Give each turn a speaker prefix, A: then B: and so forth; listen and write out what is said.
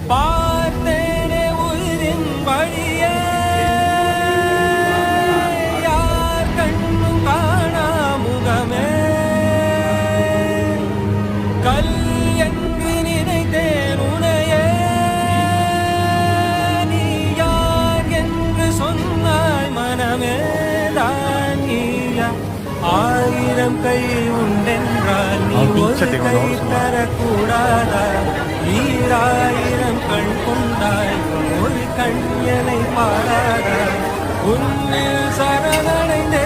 A: பார்த்தேனே உயிரின் வழியே யார் கண்ணும் காணா முகமே கல் என்று நினைத்தேன் உனையே நீ யார் என்று சொன்னாய் மனமே தான் நீயா ஆயிரம் கை உண்டென்றால் நீ ஒரு கை தரக்கூடாதா ஈராயிரம் கண் கொண்டாய் ஒரு கண்யனை பாடாதா உன்னில் சரணடைந்தே